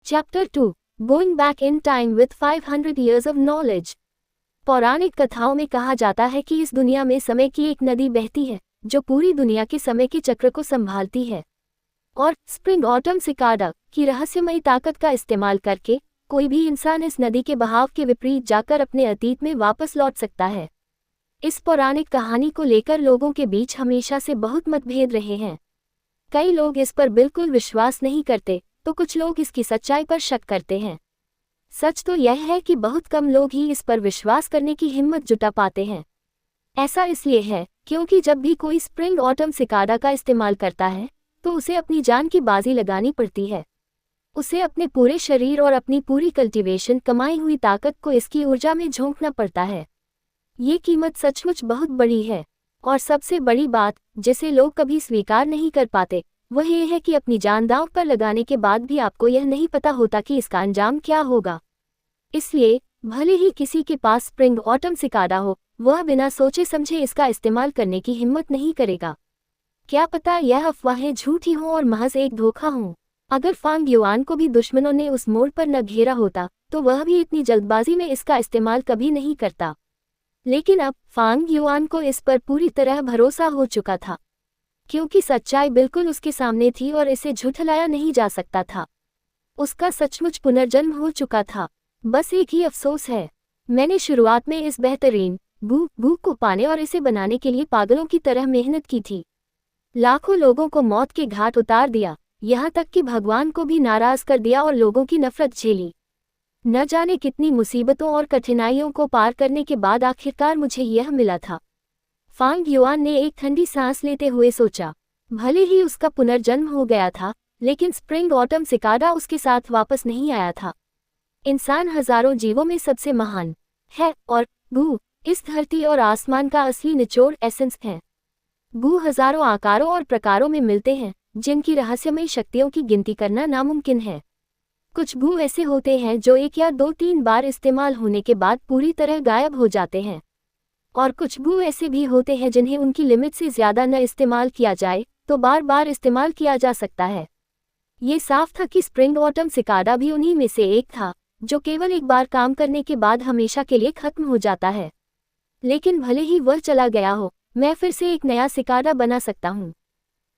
Chapter 2 going back in time with 500 years of knowledge। पौराणिक कथाओं में कहा जाता है कि इस दुनिया में समय की एक नदी बहती है जो पूरी दुनिया के समय के चक्र को संभालती है, और स्प्रिंग ऑटम सिकाडा की रहस्यमयी ताकत का इस्तेमाल करके कोई भी इंसान इस नदी के बहाव के विपरीत जाकर अपने अतीत में वापस लौट सकता है। इस पौराणिक कहानी को लेकर लोगों के बीच हमेशा से बहुत मतभेद रहे हैं। कई लोग इस पर बिल्कुल विश्वास नहीं करते तो कुछ लोग इसकी सच्चाई पर शक करते हैं। सच तो यह है कि बहुत कम लोग ही इस पर विश्वास करने की हिम्मत जुटा पाते हैं। ऐसा इसलिए है क्योंकि जब भी कोई स्प्रिंग ऑटम सिकाडा का इस्तेमाल करता है तो उसे अपनी जान की बाजी लगानी पड़ती है। उसे अपने पूरे शरीर और अपनी पूरी कल्टीवेशन कमाई हुई ताकत को इसकी ऊर्जा में झोंकना पड़ता है। ये कीमत सचमुच बहुत बड़ी है, और सबसे बड़ी बात जिसे लोग कभी स्वीकार नहीं कर पाते वह ये है कि अपनी जान दांव पर लगाने के बाद भी आपको यह नहीं पता होता कि इसका अंजाम क्या होगा। इसलिए भले ही किसी के पास स्प्रिंग ऑटम सिकाडा हो, वह बिना सोचे समझे इसका इस्तेमाल करने की हिम्मत नहीं करेगा। क्या पता यह अफवाहें झूठी हों और महज एक धोखा हो। अगर फांग युआन को भी दुश्मनों ने उस मोड़ पर न घेरा होता तो वह भी इतनी जल्दबाजी में इसका इस्तेमाल कभी नहीं करता। लेकिन अब फांग युआन को इस पर पूरी तरह भरोसा हो चुका था, क्योंकि सच्चाई बिल्कुल उसके सामने थी और इसे झुठलाया नहीं जा सकता था। उसका सचमुच पुनर्जन्म हो चुका था। बस एक ही अफसोस है, मैंने शुरुआत में इस बेहतरीन गू को पाने और इसे बनाने के लिए पागलों की तरह मेहनत की थी। लाखों लोगों को मौत के घाट उतार दिया, यहाँ तक कि भगवान को भी नाराज कर दिया और लोगों की नफरत झेली। न जाने कितनी मुसीबतों और कठिनाइयों को पार करने के बाद आखिरकार मुझे यह मिला था। फांग युआन ने एक ठंडी सांस लेते हुए सोचा। भले ही उसका पुनर्जन्म हो गया था, लेकिन स्प्रिंग ऑटम सिकाडा उसके साथ वापस नहीं आया था। इंसान हजारों जीवों में सबसे महान है, और गू इस धरती और आसमान का असली निचोड़ एसेंस है। गू हजारों आकारों और प्रकारों में मिलते हैं जिनकी रहस्यमयी शक्तियों की गिनती करना नामुमकिन है। कुछ गू ऐसे होते हैं जो 1 या 2-3 बार इस्तेमाल होने के बाद पूरी तरह गायब हो जाते हैं, और कुछ गू ऐसे भी होते हैं जिन्हें उनकी लिमिट से ज़्यादा न इस्तेमाल किया जाए तो बार बार इस्तेमाल किया जा सकता है। ये साफ था कि स्प्रिंग ऑटम सिकाडा भी उन्हीं में से एक था जो केवल एक बार काम करने के बाद हमेशा के लिए खत्म हो जाता है। लेकिन भले ही वह चला गया हो, मैं फिर से एक नया सिकाडा बना सकता हूँ।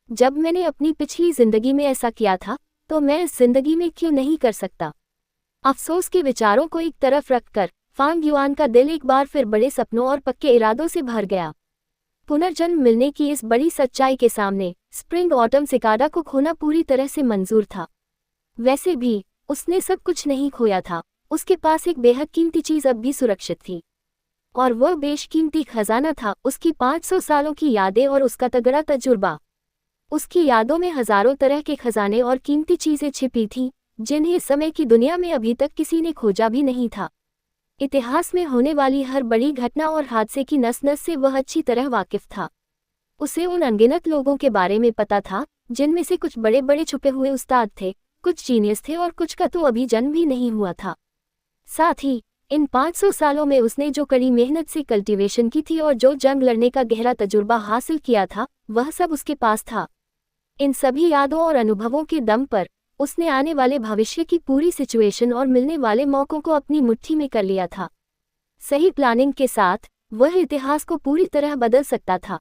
जब मैंने अपनी पिछली जिंदगी में ऐसा किया था तो मैं इस जिंदगी में क्यों नहीं कर सकता। अफसोस के विचारों को एक तरफ रखकर फांग युआन का दिल एक बार फिर बड़े सपनों और पक्के इरादों से भर गया। पुनर्जन्म मिलने की इस बड़ी सच्चाई के सामने स्प्रिंग ऑटम सिकाडा को खोना पूरी तरह से मंजूर था। वैसे भी उसने सब कुछ नहीं खोया था, उसके पास एक बेहद कीमती चीज अब भी सुरक्षित थी, और वह बेशकीमती खजाना था उसकी 500 सालों की यादें और उसका तगड़ा तजुर्बा। उसकी यादों में हजारों तरह के खजाने और कीमती चीजें छिपी थीं जिन्हें समय की दुनिया में अभी तक किसी ने खोजा भी नहीं था। इतिहास में होने वाली हर बड़ी घटना और हादसे की नस नस से वह अच्छी तरह वाकिफ था। उसे उन अनगिनत लोगों के बारे में पता था जिनमें से कुछ बड़े बड़े छुपे हुए उस्ताद थे, कुछ जीनियस थे और कुछ का तो अभी जन्म भी नहीं हुआ था। साथ ही इन 500 सालों में उसने जो कड़ी मेहनत से कल्टीवेशन की थी और जो जंग लड़ने का गहरा तजुर्बा हासिल किया था, वह सब उसके पास था। इन सभी यादों और अनुभवों के दम पर उसने आने वाले भविष्य की पूरी सिचुएशन और मिलने वाले मौकों को अपनी मुट्ठी में कर लिया था। सही प्लानिंग के साथ वह इतिहास को पूरी तरह बदल सकता था।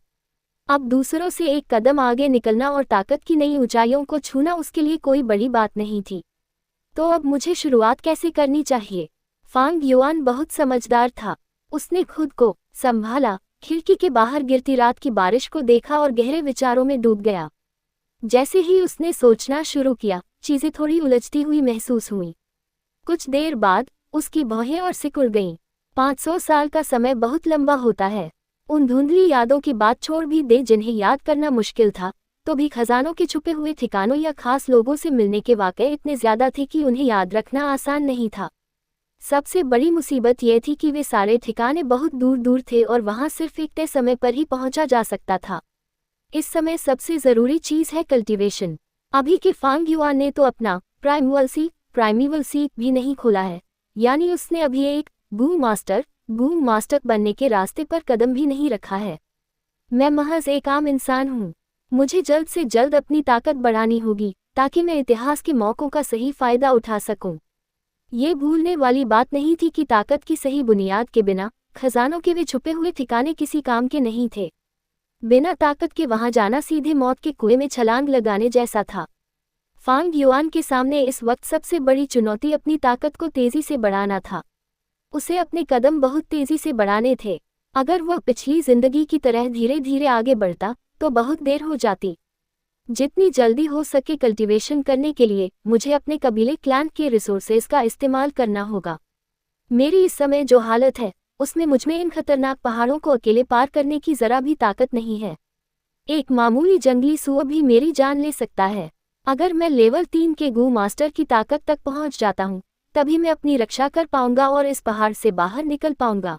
अब दूसरों से एक कदम आगे निकलना और ताकत की नई ऊंचाइयों को छूना उसके लिए कोई बड़ी बात नहीं थी। तो अब मुझे शुरुआत कैसे करनी चाहिए? फांग युआन बहुत समझदार था। उसने खुद को संभाला, खिड़की के बाहर गिरती रात की बारिश को देखा और गहरे विचारों में डूब गया। जैसे ही उसने सोचना शुरू किया, चीजें थोड़ी उलझती हुई महसूस हुई। कुछ देर बाद उसकी भौहें और सिकुड़ गईं। 500 साल का समय बहुत लंबा होता है। उन धुंधली यादों की बात छोड़ भी दे जिन्हें याद करना मुश्किल था, तो भी खजानों के छुपे हुए ठिकानों या खास लोगों से मिलने के वाक़े इतने ज़्यादा थे कि उन्हें याद रखना आसान नहीं था। सबसे बड़ी मुसीबत यह थी कि वे सारे ठिकाने बहुत दूर दूर थे और वहाँ सिर्फ एक तय समय पर ही पहुँचा जा सकता था। इस समय सबसे ज़रूरी चीज़ है कल्टीवेशन। अभी के फांग युआन ने तो अपना प्राइमीवल सीक भी नहीं खोला है, यानी उसने अभी एक गू मास्टर बनने के रास्ते पर कदम भी नहीं रखा है। मैं महज एक आम इंसान हूँ। मुझे जल्द से जल्द अपनी ताकत बढ़ानी होगी, ताकि मैं इतिहास के मौकों का सही फायदा उठा सकूं। ये भूलने वाली बात नहीं थी कि ताकत की सही बुनियाद के बिना खजानों के वे छुपे हुए ठिकाने किसी काम के नहीं थे। बिना ताकत के वहां जाना सीधे मौत के कुएं में छलांग लगाने जैसा था। फांग युआन के सामने इस वक्त सबसे बड़ी चुनौती अपनी ताकत को तेजी से बढ़ाना था। उसे अपने कदम बहुत तेजी से बढ़ाने थे। अगर वह पिछली जिंदगी की तरह धीरे धीरे आगे बढ़ता तो बहुत देर हो जाती। जितनी जल्दी हो सके कल्टीवेशन करने के लिए मुझे अपने कबीले क्लैन के रिसोर्सेज का इस्तेमाल करना होगा। मेरी इस समय जो हालत है उसमें मुझमें इन खतरनाक पहाड़ों को अकेले पार करने की जरा भी ताकत नहीं है। एक मामूली जंगली सूअर भी मेरी जान ले सकता है। अगर मैं लेवल 3 के गू मास्टर की ताकत तक पहुंच जाता हूं, तभी मैं अपनी रक्षा कर पाऊंगा और इस पहाड़ से बाहर निकल पाऊंगा।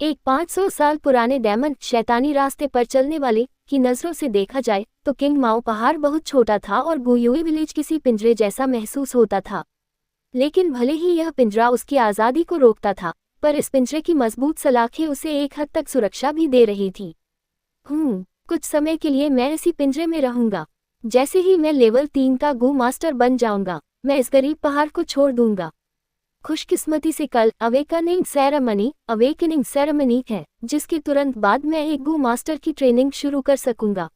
एक 500 साल पुराने डेमन शैतानी रास्ते पर चलने वाले की नज़रों से देखा जाए तो किंग माओ पहाड़ बहुत छोटा था और गुयुई विलेज किसी पिंजरे जैसा महसूस होता था। लेकिन भले ही यह पिंजरा उसकी आज़ादी को रोकता था, पर इस पिंजरे की मजबूत सलाखें उसे एक हद तक सुरक्षा भी दे रही थी। कुछ समय के लिए मैं इसी पिंजरे में रहूंगा। जैसे ही मैं लेवल 3 का गू मास्टर बन जाऊंगा, मैं इस गरीब पहाड़ को छोड़ दूंगा। खुशकिस्मती से कल अवेकनिंग सेरेमनी है, जिसके तुरंत बाद मैं एक गू मास्टर की ट्रेनिंग शुरू कर सकूंगा।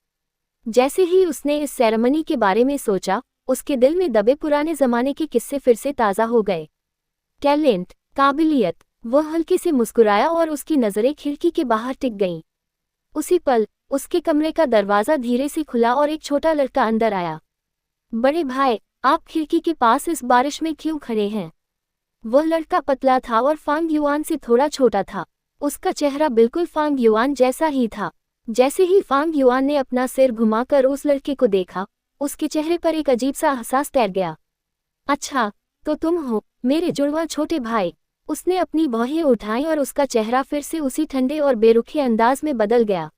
जैसे ही उसने इस सेरेमनी के बारे में सोचा, उसके दिल में दबे पुराने जमाने के किस्से फिर से ताज़ा हो गए। टैलेंट, काबिलियत। वह हल्के से मुस्कुराया और उसकी नज़रें खिड़की के बाहर टिक गईं। उसी पल उसके कमरे का दरवाज़ा धीरे से खुला और एक छोटा लड़का अंदर आया। बड़े भाई, आप खिड़की के पास इस बारिश में क्यों खड़े हैं? वह लड़का पतला था और फांग युआन से थोड़ा छोटा था। उसका चेहरा बिल्कुल फांग युआन जैसा ही था। जैसे ही फांग युआन ने अपना सिर घुमाकर उस लड़के को देखा, उसके चेहरे पर एक अजीब सा एहसास तैर गया। अच्छा, तो तुम हो मेरे जुड़वा छोटे भाई। उसने अपनी भौहें उठाई और उसका चेहरा फिर से उसी ठंडे और बेरुखे अंदाज में बदल गया।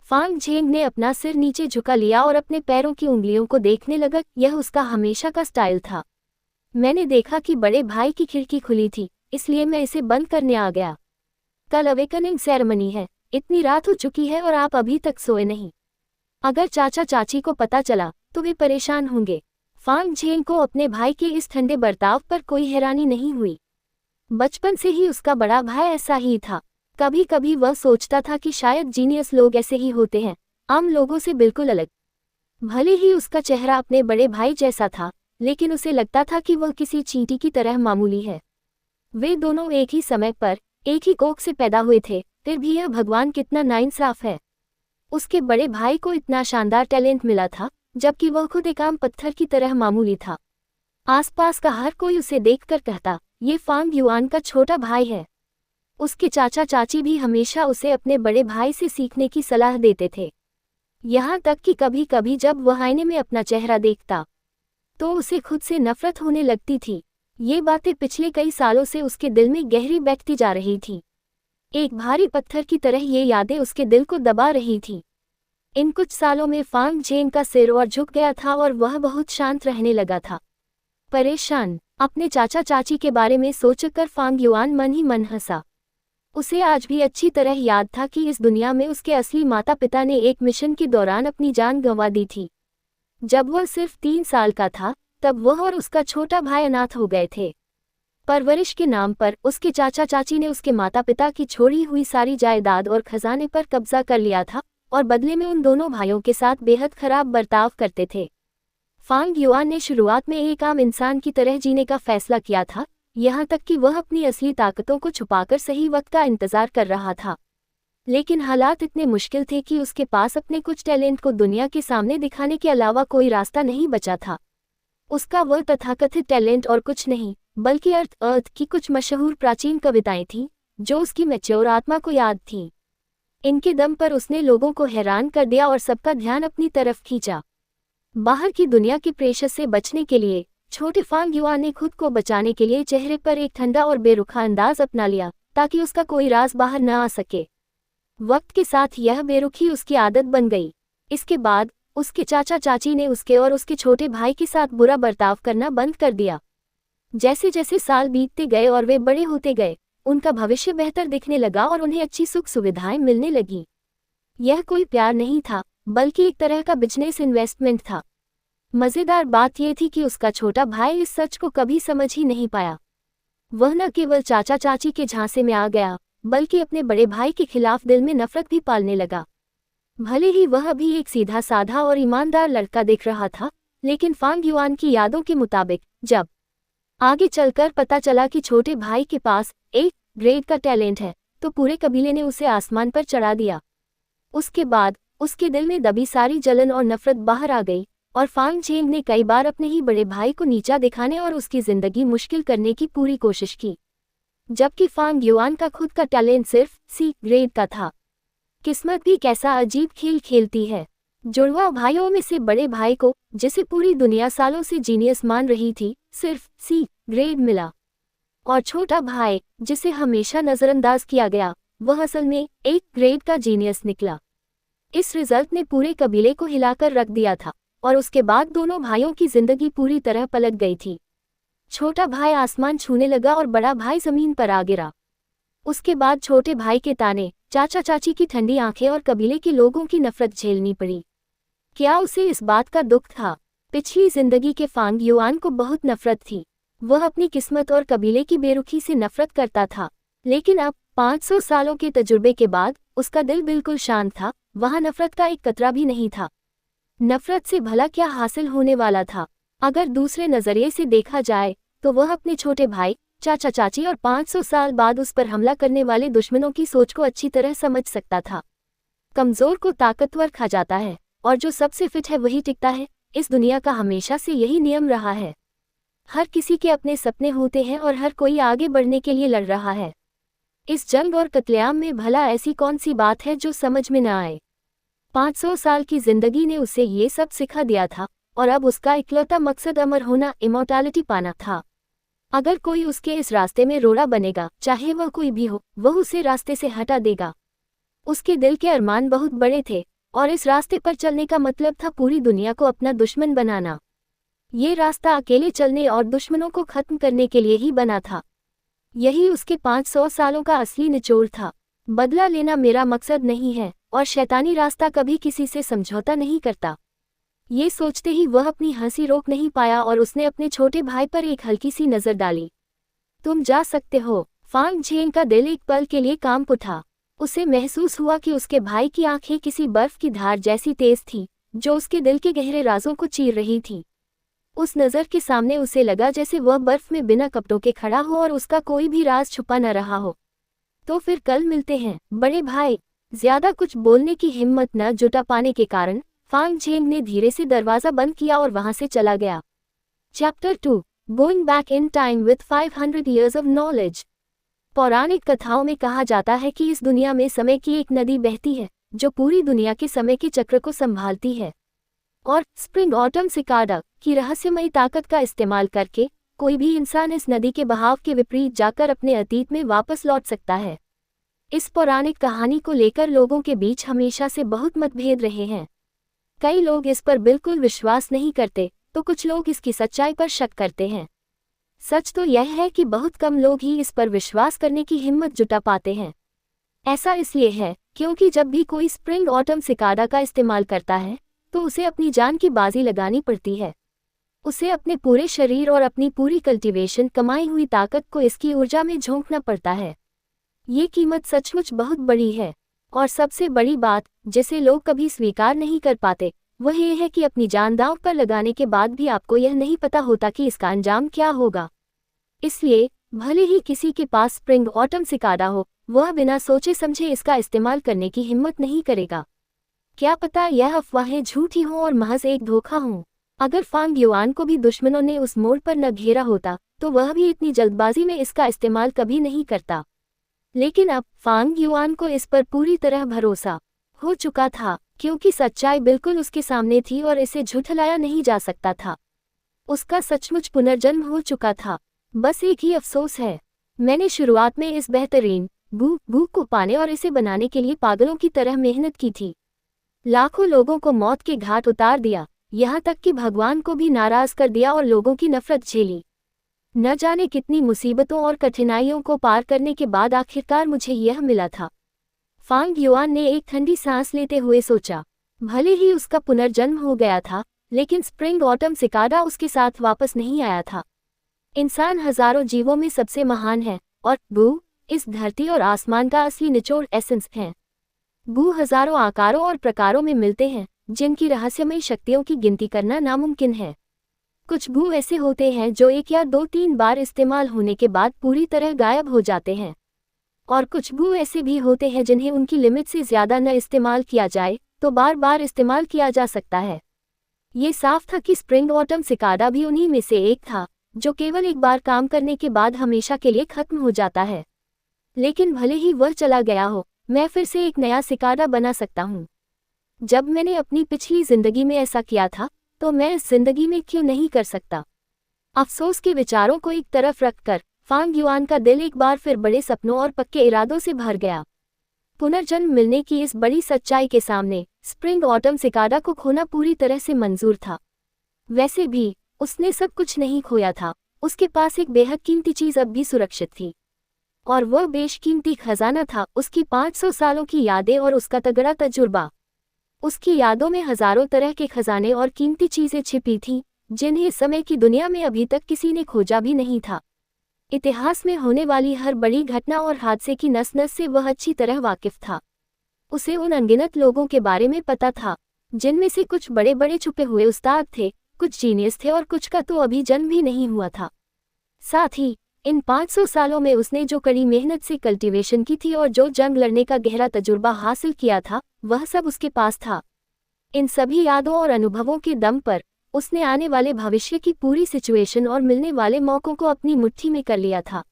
फांग झेंग ने अपना सिर नीचे झुका लिया और अपने पैरों की उंगलियों को देखने लगा। यह उसका हमेशा का स्टाइल था। मैंने देखा कि बड़े भाई की खिड़की खुली थी, इसलिए मैं इसे बंद करने आ गया। कल अवेकनिंग सेरेमनी है, इतनी रात हो चुकी है और आप अभी तक सोए नहीं। अगर चाचा चाची को पता चला तो वे परेशान होंगे। फांग झेंग को अपने भाई के इस ठंडे बर्ताव पर कोई हैरानी नहीं हुई। बचपन से ही उसका बड़ा भाई ऐसा ही था। कभी कभी वह सोचता था कि शायद जीनियस लोग ऐसे ही होते हैं, आम लोगों से बिल्कुल अलग। भले ही उसका चेहरा अपने बड़े भाई जैसा था, लेकिन उसे लगता था कि वह किसी चींटी की तरह मामूली है। वे दोनों एक ही समय पर एक ही कोख से पैदा हुए थे, फिर भी यह भगवान कितना नाइंसाफ है। उसके बड़े भाई को इतना शानदार टैलेंट मिला था, जबकि वह खुद एक आम पत्थर की तरह मामूली था। आसपास का हर कोई उसे देखकर कहता, ये फांग युआन का छोटा भाई है। उसके चाचा चाची भी हमेशा उसे अपने बड़े भाई से सीखने की सलाह देते थे। यहाँ तक कि कभी कभी जब वह आईने में अपना चेहरा देखता तो उसे खुद से नफरत होने लगती थी। ये बातें पिछले कई सालों से उसके दिल में गहरी बैठती जा रही थी। एक भारी पत्थर की तरह ये यादें उसके दिल को दबा रही थी। इन कुछ सालों में फांग झेंग का सिर और झुक गया था और वह बहुत शांत रहने लगा था। परेशान अपने चाचा चाची के बारे में सोचकर फांग युआन मन ही मन हंसा। उसे आज भी अच्छी तरह याद था कि इस दुनिया में उसके असली माता पिता ने एक मिशन के दौरान अपनी जान गंवा दी थी। जब वह सिर्फ 3 साल का था, तब वह और उसका छोटा भाई अनाथ हो गए थे। परवरिश के नाम पर उसके चाचा चाची ने उसके माता पिता की छोड़ी हुई सारी जायदाद और खजाने पर कब्जा कर लिया था और बदले में उन दोनों भाइयों के साथ बेहद खराब बर्ताव करते थे। फांग युआन ने शुरुआत में एक आम इंसान की तरह जीने का फैसला किया था, यहाँ तक कि वह अपनी असली ताकतों को छुपाकर सही वक्त का इंतजार कर रहा था। लेकिन हालात इतने मुश्किल थे कि उसके पास अपने कुछ टैलेंट को दुनिया के सामने दिखाने के अलावा कोई रास्ता नहीं बचा था। उसका वह तथाकथित टैलेंट और कुछ नहीं, बल्कि अर्थ की कुछ मशहूर प्राचीन कविताएं थीं, जो उसकी मैच्योर आत्मा को याद थीं। इनके दम पर उसने लोगों को हैरान कर दिया और सबका ध्यान अपनी तरफ खींचा। बाहर की दुनिया के प्रेशर से बचने के लिए छोटे फांग युआन ने खुद को बचाने के लिए चेहरे पर एक ठंडा और बेरुखा अंदाज अपना लिया, ताकि उसका कोई राज बाहर न आ सके। वक्त के साथ यह बेरुखी उसकी आदत बन गई। इसके बाद उसके चाचा चाची ने उसके और उसके छोटे भाई के साथ बुरा बर्ताव करना बंद कर दिया। जैसे जैसे साल बीतते गए और वे बड़े होते गए, उनका भविष्य बेहतर दिखने लगा और उन्हें अच्छी सुख सुविधाएं मिलने लगीं। यह कोई प्यार नहीं था, बल्कि एक तरह का बिजनेस इन्वेस्टमेंट था। मजेदार बात यह थी कि उसका छोटा भाई इस सच को कभी समझ ही नहीं पाया। वह न केवल चाचा चाची के झांसे में आ गया, बल्कि अपने बड़े भाई के खिलाफ दिल में नफरत भी पालने लगा। भले ही वह भी एक सीधा साधा और ईमानदार लड़का दिख रहा था, लेकिन फांग युआन की यादों के मुताबिक जब आगे चलकर पता चला कि छोटे भाई के पास एक ग्रेड का टैलेंट है, तो पूरे कबीले ने उसे आसमान पर चढ़ा दिया। उसके बाद उसके दिल में दबी सारी जलन और नफरत बाहर आ गई, और फांग झेंग ने कई बार अपने ही बड़े भाई को नीचा दिखाने और उसकी जिंदगी मुश्किल करने की पूरी कोशिश की, जबकि फांग युआन का खुद का टैलेंट सिर्फ सी ग्रेड का था। किस्मत भी कैसा अजीब खेल खेलती है। जुड़वा भाइयों में से बड़े भाई को, जिसे पूरी दुनिया सालों से जीनियस मान रही थी, सिर्फ सी ग्रेड मिला, और छोटा भाई, जिसे हमेशा नजरअंदाज किया गया, वह असल में एक ग्रेड का जीनियस निकला। इस रिजल्ट ने पूरे कबीले को हिलाकर रख दिया था, और उसके बाद दोनों भाइयों की जिंदगी पूरी तरह पलट गई थी। छोटा भाई आसमान छूने लगा और बड़ा भाई जमीन पर आ गिरा। उसके बाद छोटे भाई के ताने, चाचा चाची की ठंडी आंखें और कबीले के लोगों की नफरत झेलनी पड़ी। क्या उसे इस बात का दुख था? पिछली जिंदगी के फांग युआन को बहुत नफरत थी। वह अपनी किस्मत और कबीले की बेरुखी से नफरत करता था, लेकिन अब 500 सालों के तजुर्बे के बाद उसका दिल बिल्कुल शांत था। वहाँ नफरत का एक कतरा भी नहीं था। नफरत से भला क्या हासिल होने वाला था? अगर दूसरे नजरिए से देखा जाए तो वह अपने छोटे भाई, चाचा चाची और 500 साल बाद उस पर हमला करने वाले दुश्मनों की सोच को अच्छी तरह समझ सकता था। कमजोर को ताकतवर खा जाता है, और जो सबसे फिट है वही टिकता है। इस दुनिया का हमेशा से यही नियम रहा है। हर किसी के अपने सपने होते हैं और हर कोई आगे बढ़ने के लिए लड़ रहा है। इस जंग और कत्लेआम में भला ऐसी कौन सी बात है जो समझ में न आए? 500 साल की जिंदगी ने उसे ये सब सिखा दिया था, और अब उसका इकलौता मकसद अमर होना, इमॉर्टैलिटी पाना था। अगर कोई उसके इस रास्ते में रोड़ा बनेगा, चाहे वह कोई भी हो, वह उसे रास्ते से हटा देगा। उसके दिल के अरमान बहुत बड़े थे, और इस रास्ते पर चलने का मतलब था पूरी दुनिया को अपना दुश्मन बनाना। ये रास्ता अकेले चलने और दुश्मनों को खत्म करने के लिए ही बना था। यही उसके 500 सालों का असली निचोड़ था। बदला लेना मेरा मकसद नहीं है, और शैतानी रास्ता कभी किसी से समझौता नहीं करता। ये सोचते ही वह अपनी हंसी रोक नहीं पाया, और उसने अपने छोटे भाई पर एक हल्की सी नजर डाली। तुम जा सकते हो। फांग झेंग का दिल एक पल के लिए कांप उठा। उसे महसूस हुआ कि उसके भाई की आंखें किसी बर्फ की धार जैसी तेज थी, जो उसके दिल के गहरे राजों को चीर रही थी। उस नज़र के सामने उसे लगा जैसे वह बर्फ में बिना कपड़ों के खड़ा हो और उसका कोई भी राज छुपा न रहा हो। तो फिर कल मिलते हैं, बड़े भाई। ज्यादा कुछ बोलने की हिम्मत न जुटा पाने के कारण फांग झेंग ने धीरे से दरवाजा बंद किया और वहां से चला गया। Chapter 2 going back in time with 500 years of knowledge। पौराणिक कथाओं में कहा जाता है कि इस दुनिया में समय की एक नदी बहती है, जो पूरी दुनिया के समय के चक्र को संभालती है। और स्प्रिंग ऑटम सिकाडा की रहस्यमयी ताकत का इस्तेमाल करके कोई भी इंसान इस नदी के बहाव के विपरीत जाकर अपने अतीत में वापस लौट सकता है। इस पौराणिक कहानी को लेकर लोगों के बीच हमेशा से बहुत मतभेद रहे हैं। कई लोग इस पर बिल्कुल विश्वास नहीं करते, तो कुछ लोग इसकी सच्चाई पर शक करते हैं। सच तो यह है कि बहुत कम लोग ही इस पर विश्वास करने की हिम्मत जुटा पाते हैं। ऐसा इसलिए है क्योंकि जब भी कोई स्प्रिंग ऑटम सिकाडा का इस्तेमाल करता है, तो उसे अपनी जान की बाजी लगानी पड़ती है। उसे अपने पूरे शरीर और अपनी पूरी कल्टीवेशन कमाई हुई ताकत को इसकी ऊर्जा में झोंकना पड़ता है। ये कीमत सचमुच बहुत बड़ी है, और सबसे बड़ी बात जिसे लोग कभी स्वीकार नहीं कर पाते वह ये है कि अपनी जान दांव पर लगाने के बाद भी आपको यह नहीं पता होता कि इसका अंजाम क्या होगा। इसलिए भले ही किसी के पास स्प्रिंग ऑटम सिकाडा हो, वह बिना सोचे समझे इसका इस्तेमाल करने की हिम्मत नहीं करेगा। क्या पता यह अफवाहें झूठी हों और महज एक धोखा हों। अगर फांग युआन को भी दुश्मनों ने उस मोड़ पर न घेरा होता, तो वह भी इतनी जल्दबाजी में इसका इस्तेमाल कभी नहीं करता। लेकिन अब फांग युआन को इस पर पूरी तरह भरोसा हो चुका था, क्योंकि सच्चाई बिल्कुल उसके सामने थी और इसे झुठलाया नहीं जा सकता था। उसका सचमुच पुनर्जन्म हो चुका था। बस एक ही अफसोस है, मैंने शुरुआत में इस बेहतरीन बू को पाने और इसे बनाने के लिए पागलों की तरह मेहनत की थी। लाखों लोगों को मौत के घाट उतार दिया, यहाँ तक कि भगवान को भी नाराज कर दिया और लोगों की नफरत झेली। न जाने कितनी मुसीबतों और कठिनाइयों को पार करने के बाद आखिरकार मुझे यह मिला था। फांग युआन ने एक ठंडी सांस लेते हुए सोचा। भले ही उसका पुनर्जन्म हो गया था, लेकिन स्प्रिंग ऑटम सिकाडा उसके साथ वापस नहीं आया था। इंसान हजारों जीवों में सबसे महान है और बू इस धरती और आसमान का असली निचोड़ एसेंस है। बू हजारों आकारों और प्रकारों में मिलते हैं, जिनकी रहस्यमयी शक्तियों की गिनती करना नामुमकिन है। कुछ बू ऐसे होते हैं जो 1 या 2-3 बार इस्तेमाल होने के बाद पूरी तरह गायब हो जाते हैं, और कुछ बू ऐसे भी होते हैं जिन्हें उनकी लिमिट से ज़्यादा न इस्तेमाल किया जाए तो बार बार इस्तेमाल किया जा सकता है। ये साफ था कि स्प्रिंग ऑटम सिकाडा भी उन्हीं में से एक था, जो केवल एक बार काम करने के बाद हमेशा के लिए खत्म हो जाता है। लेकिन भले ही वह चला गया हो, मैं फिर से एक नया सिकाडा बना सकता हूँ। जब मैंने अपनी पिछली जिंदगी में ऐसा किया था, तो मैं इस जिंदगी में क्यों नहीं कर सकता? अफसोस के विचारों को एक तरफ रखकर फांग युआन का दिल एक बार फिर बड़े सपनों और पक्के इरादों से भर गया। पुनर्जन्म मिलने की इस बड़ी सच्चाई के सामने स्प्रिंग ऑटम सिकाडा को खोना पूरी तरह से मंजूर था। वैसे भी उसने सब कुछ नहीं खोया था, उसके पास एक बेहद कीमती चीज अब भी सुरक्षित थी, और वह बेशकीमती खजाना था उसकी 500 सालों की यादें और उसका तगड़ा तजुर्बा। उसकी यादों में हजारों तरह के खजाने और कीमती चीजें छिपी थीं, जिन्हें इस समय की दुनिया में अभी तक किसी ने खोजा भी नहीं था। इतिहास में होने वाली हर बड़ी घटना और हादसे की नस नस से वह अच्छी तरह वाकिफ था। उसे उन अनगिनत लोगों के बारे में पता था, जिनमें से कुछ बड़े बड़े छुपे हुए उस्ताद थे, कुछ जीनियस थे और कुछ का तो अभी जन्म भी नहीं हुआ था। साथ ही इन 500 सालों में उसने जो कड़ी मेहनत से कल्टीवेशन की थी और जो जंग लड़ने का गहरा तजुर्बा हासिल किया था, वह सब उसके पास था। इन सभी यादों और अनुभवों के दम पर उसने आने वाले भविष्य की पूरी सिचुएशन और मिलने वाले मौकों को अपनी मुट्ठी में कर लिया था।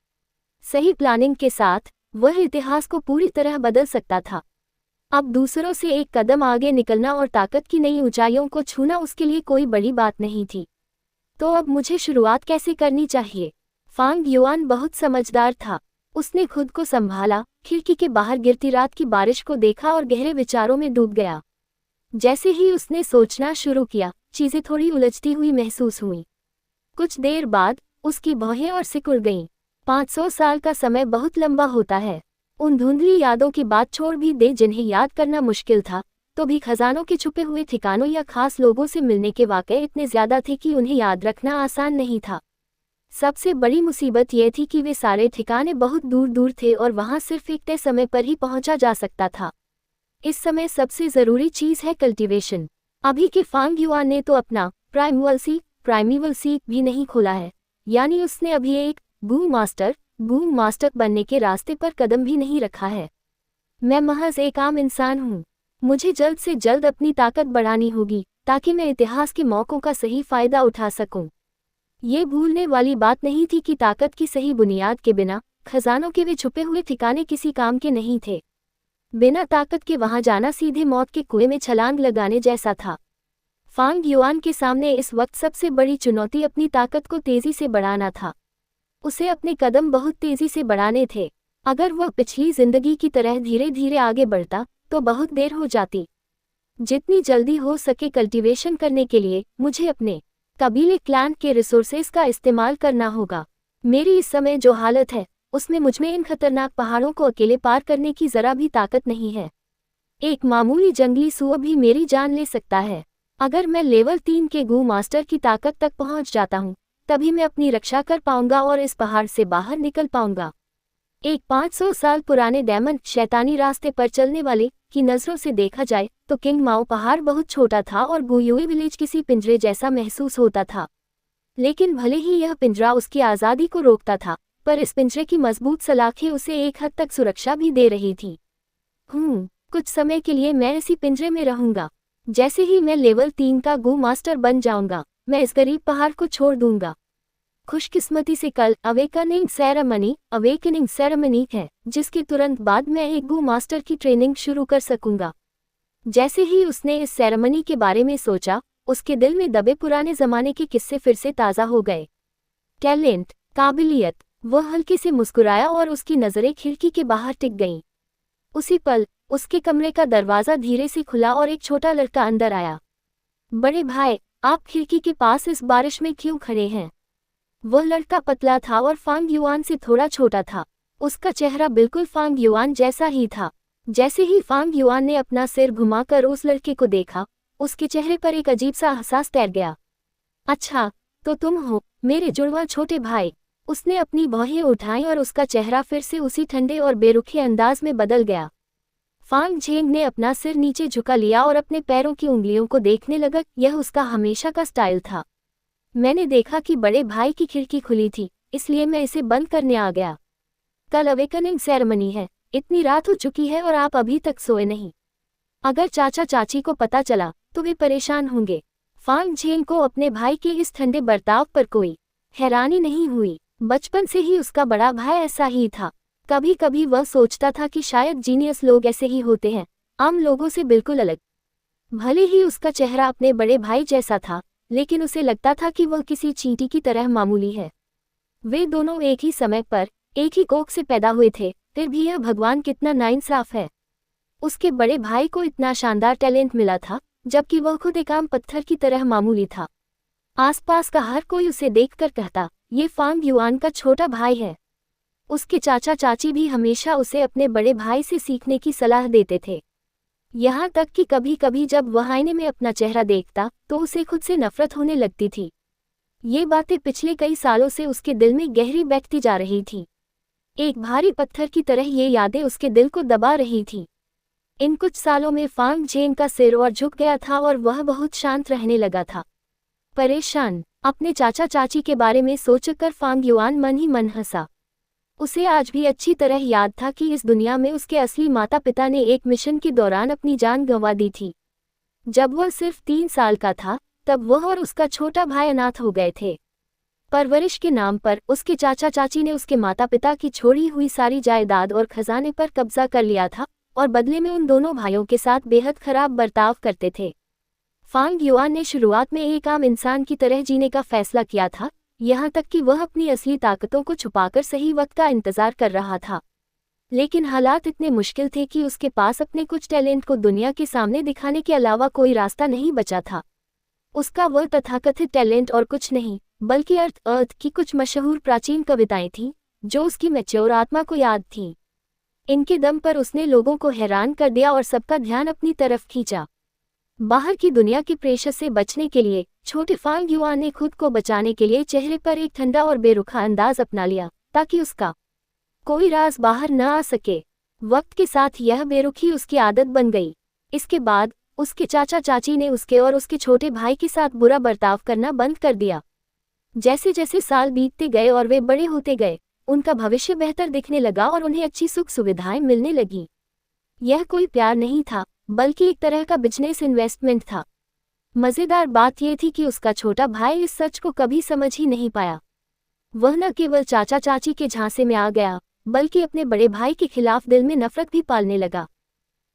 सही प्लानिंग के साथ वह इतिहास को पूरी तरह बदल सकता था। अब दूसरों से एक कदम आगे निकलना और ताकत की नई ऊंचाइयों को छूना उसके लिए कोई बड़ी बात नहीं थी। तो अब मुझे शुरुआत कैसे करनी चाहिए? फांग युआन बहुत समझदार था। उसने खुद को संभाला, खिड़की के बाहर गिरती रात की बारिश को देखा और गहरे विचारों में डूब गया। जैसे ही उसने सोचना शुरू किया, चीजें थोड़ी उलझती हुई महसूस हुईं। कुछ देर बाद उसकी भौहें और सिकुड़ गईं। 500 साल का समय बहुत लंबा होता है। उन धुंधली यादों की बात छोड़ भी दे जिन्हें याद करना मुश्किल था, तो भी खजानों के छुपे हुए ठिकानों या खास लोगों से मिलने के वाक़े इतने ज़्यादा थे कि उन्हें याद रखना आसान नहीं था। सबसे बड़ी मुसीबत यह थी कि वे सारे ठिकाने बहुत दूर दूर थे और वहां सिर्फ एक तय समय पर ही पहुंचा जा सकता था। इस समय सबसे ज़रूरी चीज़ है कल्टीवेशन। अभी के फांग युआन ने तो अपना प्राइमीवल सीक भी नहीं खोला है, यानी उसने अभी एक बूम मास्टर बनने के रास्ते पर कदम भी नहीं रखा है। मैं महज एक आम इंसान हूँ। मुझे जल्द से जल्द अपनी ताकत बढ़ानी होगी ताकि मैं इतिहास के मौक़ों का सही फ़ायदा उठा सकूं। ये भूलने वाली बात नहीं थी कि ताकत की सही बुनियाद के बिना खजानों के वे छुपे हुए ठिकाने किसी काम के नहीं थे। बिना ताकत के वहां जाना सीधे मौत के कुएं में छलांग लगाने जैसा था। फांग युआन के सामने इस वक्त सबसे बड़ी चुनौती अपनी ताकत को तेजी से बढ़ाना था। उसे अपने कदम बहुत तेजी से बढ़ाने थे। अगर वह पिछली जिंदगी की तरह धीरे धीरे आगे बढ़ता तो बहुत देर हो जाती। जितनी जल्दी हो सके कल्टीवेशन करने के लिए मुझे अपने कबीले क्लैन के रिसोर्सेज का इस्तेमाल करना होगा। मेरी इस समय जो हालत है उसमें मुझमें इन खतरनाक पहाड़ों को अकेले पार करने की जरा भी ताकत नहीं है। एक मामूली जंगली सूअर भी मेरी जान ले सकता है। अगर मैं लेवल 3 के गू मास्टर की ताकत तक पहुंच जाता हूं, तभी मैं अपनी रक्षा कर पाऊंगा और इस पहाड़ से बाहर निकल पाऊंगा। एक 500 साल पुराने डेमन शैतानी रास्ते पर चलने वाले की नज़रों से देखा जाए तो किंग माओ पहाड़ बहुत छोटा था और गुयुए विलेज किसी पिंजरे जैसा महसूस होता था। लेकिन भले ही यह पिंजरा उसकी आज़ादी को रोकता था, पर इस पिंजरे की मजबूत सलाखें उसे एक हद तक सुरक्षा भी दे रही थी। कुछ समय के लिए मैं इसी पिंजरे में रहूंगा। जैसे ही मैं लेवल 3 का गू मास्टर बन जाऊंगा, मैं इस गरीब पहाड़ को छोड़ दूंगा। खुशकिस्मती से कल अवेकनिंग सेरेमनी है, जिसके तुरंत बाद मैं एक गू मास्टर की ट्रेनिंग शुरू कर सकूंगा। जैसे ही उसने इस सेरेमनी के बारे में सोचा, उसके दिल में दबे पुराने जमाने के किस्से फिर से ताज़ा हो गए। टैलेंट, काबिलियत। वह हल्के से मुस्कुराया और उसकी नज़रें खिड़की के बाहर टिक गईं। उसी पल उसके कमरे का दरवाज़ा धीरे से खुला और एक छोटा लड़का अंदर आया। बड़े भाई, आप खिड़की के पास इस बारिश में क्यों खड़े हैं? वह लड़का पतला था और फांग युआन से थोड़ा छोटा था। उसका चेहरा बिल्कुल फांग युआन जैसा ही था। जैसे ही फांग युआन ने अपना सिर घुमाकर उस लड़के को देखा, उसके चेहरे पर एक अजीब सा एहसास तैर गया। अच्छा, तो तुम हो मेरे जुड़वा छोटे भाई। उसने अपनी बाहें उठाई और उसका चेहरा फिर से उसी ठंडे और बेरुखे अंदाज में बदल गया। फांग झेंग ने अपना सिर नीचे झुका लिया और अपने पैरों की उंगलियों को देखने लगा। यह उसका हमेशा का स्टाइल था। मैंने देखा कि बड़े भाई की खिड़की खुली थी, इसलिए मैं इसे बंद करने आ गया। कल अवेकनिंग सेरेमनी है, इतनी रात हो चुकी है और आप अभी तक सोए नहीं। अगर चाचा चाची को पता चला तो वे परेशान होंगे। फांग झेंग को अपने भाई के इस ठंडे बर्ताव पर कोई हैरानी नहीं हुई। बचपन से ही उसका बड़ा भाई ऐसा ही था। कभी कभी वह सोचता था कि शायद जीनियस लोग ऐसे ही होते हैं, आम लोगों से बिल्कुल अलग। भले ही उसका चेहरा अपने बड़े भाई जैसा था, लेकिन उसे लगता था कि वह किसी चींटी की तरह मामूली है। वे दोनों एक ही समय पर एक ही कोख से पैदा हुए थे, फिर भी यह भगवान कितना नाइंसाफ है। उसके बड़े भाई को इतना शानदार टैलेंट मिला था, जबकि वह खुद एक आम पत्थर की तरह मामूली था। आसपास का हर कोई उसे देखकर कहता, ये फांग युआन का छोटा भाई है। उसके चाचा चाची भी हमेशा उसे अपने बड़े भाई से सीखने की सलाह देते थे। यहाँ तक कि कभी कभी जब वह आईने में अपना चेहरा देखता तो उसे खुद से नफरत होने लगती थी। ये बातें पिछले कई सालों से उसके दिल में गहरी बैठती जा रही थी। एक भारी पत्थर की तरह ये यादें उसके दिल को दबा रही थी। इन कुछ सालों में फांग झेंग का सिर और झुक गया था और वह बहुत शांत रहने लगा था। परेशान अपने चाचा चाची के बारे में सोचकर फांग युआन मन ही मन हंसा। उसे आज भी अच्छी तरह याद था कि इस दुनिया में उसके असली माता पिता ने एक मिशन के दौरान अपनी जान गंवा दी थी। जब वह सिर्फ 3 साल का था, तब वह और उसका छोटा भाई अनाथ हो गए थे। परवरिश के नाम पर उसके चाचा चाची ने उसके माता पिता की छोड़ी हुई सारी जायदाद और खजाने पर कब्जा कर लिया था और बदले में उन दोनों भाइयों के साथ बेहद खराब बर्ताव करते थे। फांग युआन ने शुरुआत में एक आम इंसान की तरह जीने का फैसला किया था, यहाँ तक कि वह अपनी असली ताकतों को छुपाकर सही वक्त का इंतजार कर रहा था। लेकिन हालात इतने मुश्किल थे कि उसके पास अपने कुछ टैलेंट को दुनिया के सामने दिखाने के अलावा कोई रास्ता नहीं बचा था। उसका वह तथाकथित टैलेंट और कुछ नहीं, बल्कि अर्थ की कुछ मशहूर प्राचीन कविताएं थीं, जो उसकी मैच्योर आत्मा को याद थीं। इनके दम पर उसने लोगों को हैरान कर दिया और सबका ध्यान अपनी तरफ खींचा। बाहर की दुनिया के प्रेशर से बचने के लिए छोटे फांग युआन ने खुद को बचाने के लिए चेहरे पर एक ठंडा और बेरुखा अंदाज अपना लिया, ताकि उसका कोई राज बाहर न आ सके। वक्त के साथ यह बेरुखी उसकी आदत बन गई। इसके बाद उसके चाचा चाची ने उसके और उसके छोटे भाई के साथ बुरा बर्ताव करना बंद कर दिया। जैसे जैसे साल बीतते गए और वे बड़े होते गए, उनका भविष्य बेहतर दिखने लगा और उन्हें अच्छी सुख सुविधाएं मिलने लगीं। यह कोई प्यार नहीं था, बल्कि एक तरह का बिजनेस इन्वेस्टमेंट था। मज़ेदार बात यह थी कि उसका छोटा भाई इस सच को कभी समझ ही नहीं पाया। वह न केवल चाचा चाची के झांसे में आ गया, बल्कि अपने बड़े भाई के खिलाफ दिल में नफरत भी पालने लगा।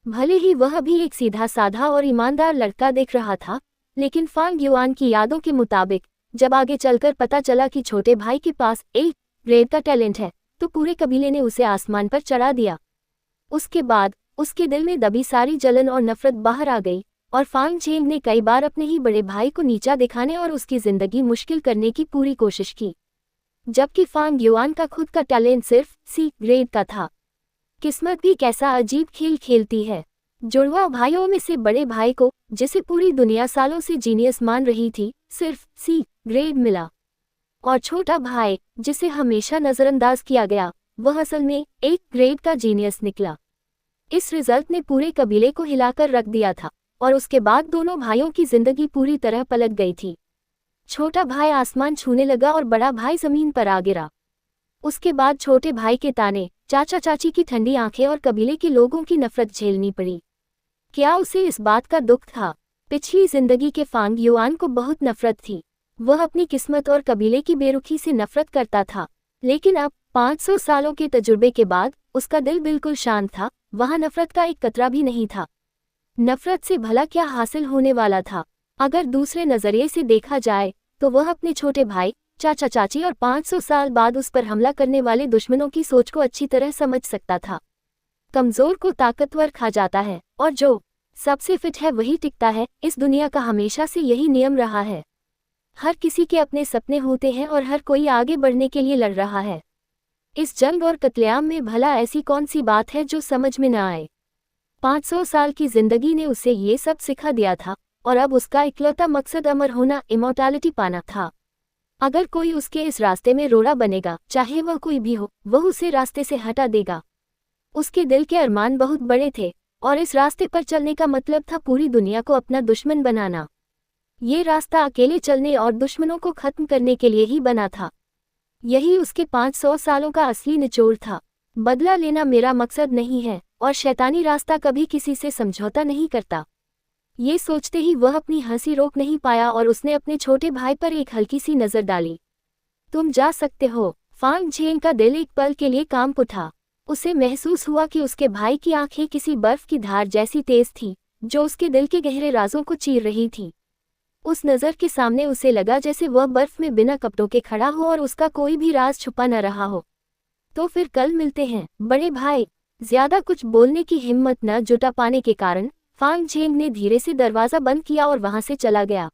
भले ही वह भी एक सीधा साधा और ईमानदार लड़का दिख रहा था, लेकिन फांग युआन की यादों के मुताबिक जब आगे चलकर पता चला कि छोटे भाई के पास एक ग्रेड का टैलेंट है, तो पूरे कबीले ने उसे आसमान पर चढ़ा दिया। उसके बाद उसके दिल में दबी सारी जलन और नफरत बाहर आ गई और फांग झेंग ने कई बार अपने ही बड़े भाई को नीचा दिखाने और उसकी जिंदगी मुश्किल करने की पूरी कोशिश की, जबकि फांग युआन का खुद का टैलेंट सिर्फ सी ग्रेड का था। किस्मत भी कैसा अजीब खेल खेलती है। जुड़वा भाइयों में से बड़े भाई को, जिसे पूरी दुनिया सालों से जीनियस मान रही थी, सिर्फ सी ग्रेड मिला, और छोटा भाई, जिसे हमेशा नजरअंदाज किया गया, वह असल में एक ग्रेड का जीनियस निकला। इस रिजल्ट ने पूरे कबीले को हिलाकर रख दिया था और उसके बाद दोनों भाइयों की जिंदगी पूरी तरह पलट गई थी। छोटा भाई आसमान छूने लगा और बड़ा भाई जमीन पर आ गिरा। उसके बाद छोटे भाई के ताने, चाचा चाची की ठंडी आंखें और कबीले के लोगों की नफरत झेलनी पड़ी। क्या उसे इस बात का दुख था? पिछली जिंदगी के फांग युआन को बहुत नफरत थी। वह अपनी किस्मत और कबीले की बेरुखी से नफरत करता था, लेकिन अब 500 सालों के तजुर्बे के बाद उसका दिल बिल्कुल शांत था। वहां नफरत का एक कतरा भी नहीं था। नफरत से भला क्या हासिल होने वाला था? अगर दूसरे नजरिए से देखा जाए तो वह अपने छोटे भाई, चाचा चाची और 500 साल बाद उस पर हमला करने वाले दुश्मनों की सोच को अच्छी तरह समझ सकता था। कमजोर को ताकतवर खा जाता है और जो सबसे फिट है वही टिकता है। इस दुनिया का हमेशा से यही नियम रहा है। हर किसी के अपने सपने होते हैं और हर कोई आगे बढ़ने के लिए लड़ रहा है। इस जंग और कत्लेआम में भला ऐसी कौन सी बात है जो समझ में न आए? 500 साल की जिंदगी ने उसे ये सब सिखा दिया था और अब उसका इकलौता मकसद अमर होना, इमॉर्टैलिटी पाना था। अगर कोई उसके इस रास्ते में रोड़ा बनेगा, चाहे वह कोई भी हो, वह उसे रास्ते से हटा देगा। उसके दिल के अरमान बहुत बड़े थे, और इस रास्ते पर चलने का मतलब था पूरी दुनिया को अपना दुश्मन बनाना। ये रास्ता अकेले चलने और दुश्मनों को खत्म करने के लिए ही बना था। यही उसके 500 सालों का असली निचोड़ था। बदला लेना मेरा मकसद नहीं है, और शैतानी रास्ता कभी किसी से समझौता नहीं करता। ये सोचते ही वह अपनी हंसी रोक नहीं पाया और उसने अपने छोटे भाई पर एक हल्की सी नज़र डाली। तुम जा सकते हो। फांग झेंग का दिल एक पल के लिए कांप उठा। उसे महसूस हुआ कि उसके भाई की आंखें किसी बर्फ की धार जैसी तेज थीं, जो उसके दिल के गहरे राजों को चीर रही थीं। उस नज़र के सामने उसे लगा जैसे वह बर्फ में बिना कपड़ों के खड़ा हो और उसका कोई भी राज छुपा न रहा हो। तो फिर कल मिलते हैं, बड़े भाई। ज्यादा कुछ बोलने की हिम्मत न जुटा पाने के कारण फांग झेंग ने धीरे से दरवाज़ा बंद किया और वहां से चला गया।